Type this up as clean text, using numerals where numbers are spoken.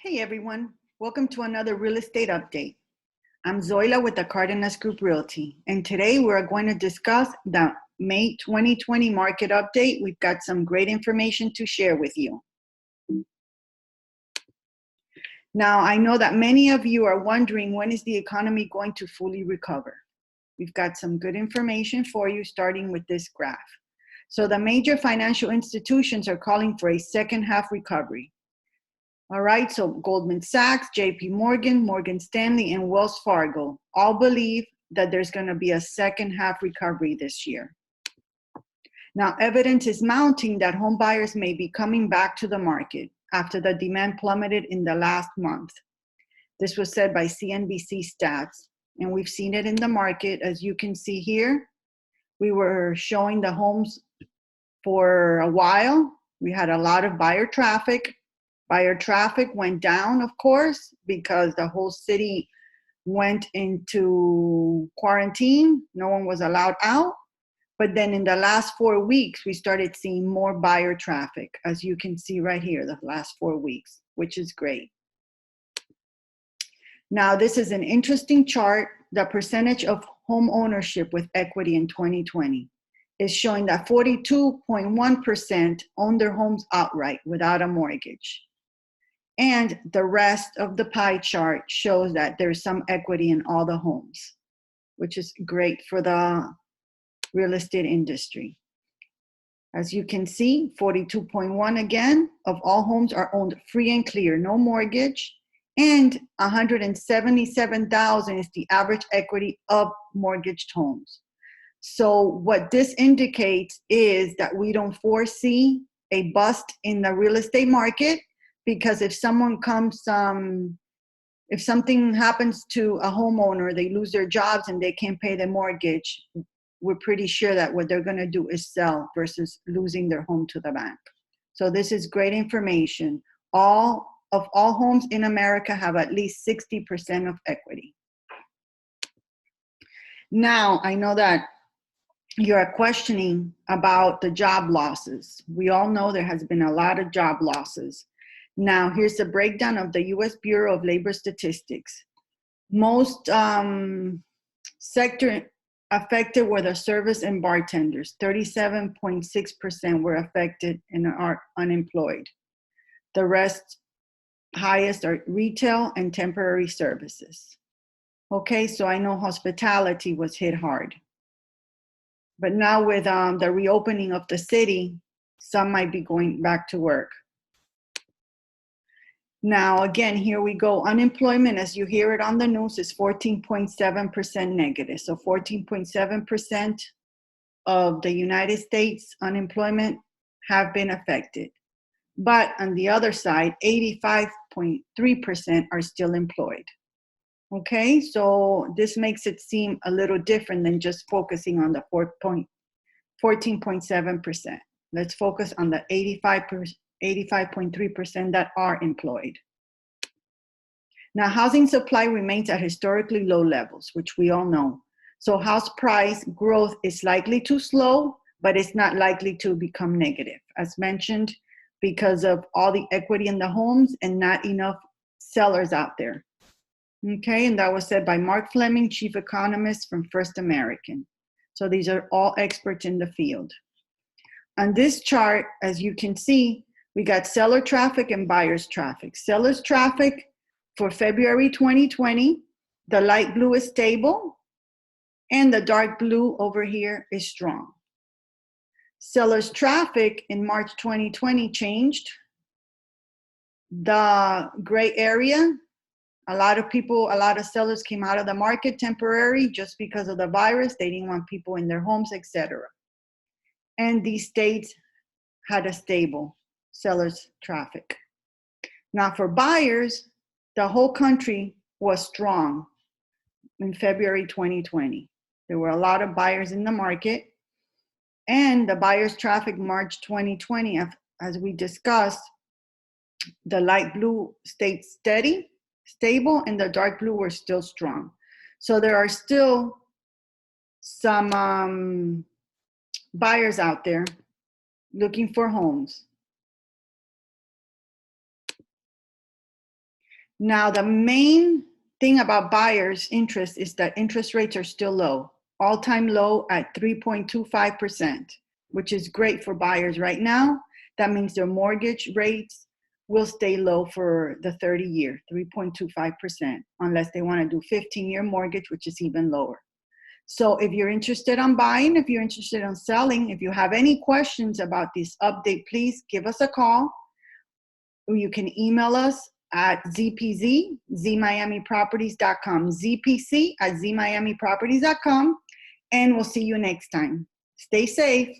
Hey everyone, welcome to another real estate update. I'm Zoila with the Cardenas Group Realty, and today we're going to discuss the May 2020 market update. We've got some great information to share with you. Now, I know that many of you are wondering when is the economy going to fully recover. We've got some good information for you starting with this graph. So the major financial institutions are calling for a second half recovery. All right, so Goldman Sachs, JP Morgan, Morgan Stanley, and Wells Fargo all believe that there's going to be a second half recovery this year. Now, evidence is mounting that home buyers may be coming back to the market after the demand plummeted in the last month. This was said by CNBC Stats, and we've seen it in the market. As you can see here, we were showing the homes for a while. We had a lot of buyer traffic. Buyer traffic went down, of course, because the whole city went into quarantine. No one was allowed out. But then in the last 4 weeks, we started seeing more buyer traffic, as you can see right here, the last 4 weeks, which is great. Now, this is an interesting chart. The percentage of home ownership with equity in 2020 is showing that 42.1% own their homes outright without a mortgage. And the rest of the pie chart shows that there's some equity in all the homes, which is great for the real estate industry. As you can see, 42.1 again of all homes are owned free and clear, no mortgage, and 177,000 is the average equity of mortgaged homes. So what this indicates is that we don't foresee a bust in the real estate market, because if someone comes, if something happens to a homeowner, they lose their jobs and they can't pay the mortgage, we're pretty sure that what they're going to do is sell versus losing their home to the bank. So this is great information. All homes in America have at least 60% of equity. Now, I know that you're questioning about the job losses. We all know there has been a lot of job losses. Now, here's a breakdown of the U.S. Bureau of Labor Statistics. Most sector affected were the service and bartenders. 37.6% were affected and are unemployed. The rest, highest, are retail and temporary services. Okay, so I know hospitality was hit hard. But now with the reopening of the city, some might be going back to work. Now, again, here we go. Unemployment, as you hear it on the news, is 14.7% negative. So 14.7% of the United States unemployment have been affected. But on the other side, 85.3% are still employed. Okay, so this makes it seem a little different than just focusing on the 14.7%. Let's focus on the 85.3% that are employed. Now, housing supply remains at historically low levels, which we all know. So house price growth is likely to slow, but it's not likely to become negative, as mentioned, because of all the equity in the homes and not enough sellers out there. Okay, and that was said by Mark Fleming, chief economist from First American. So these are all experts in the field. On this chart, as you can see, we got seller traffic and buyers traffic. Sellers traffic for February 2020, the light blue is stable, and the dark blue over here is strong. Sellers traffic in March 2020 changed. The gray area, a lot of sellers came out of the market temporarily just because of the virus. They didn't want people in their homes, etc. And these states had a stable sellers traffic. Now for buyers, the whole country was strong in February 2020. There were a lot of buyers in the market, and the buyers traffic March 2020, as we discussed, the light blue stayed stable, and the dark blue were still strong. So there are still some buyers out there looking for homes. Now, the main thing about buyers' interest is that interest rates are still low, all-time low at 3.25%, which is great for buyers right now. That means their mortgage rates will stay low for the 30-year, 3.25%, unless they want to do 15-year mortgage, which is even lower. So if you're interested in buying, if you're interested in selling, if you have any questions about this update, please give us a call. You can email us at ZPZ, ZMiamiProperties.com, ZPC at ZMiamiProperties.com, and we'll see you next time. Stay safe.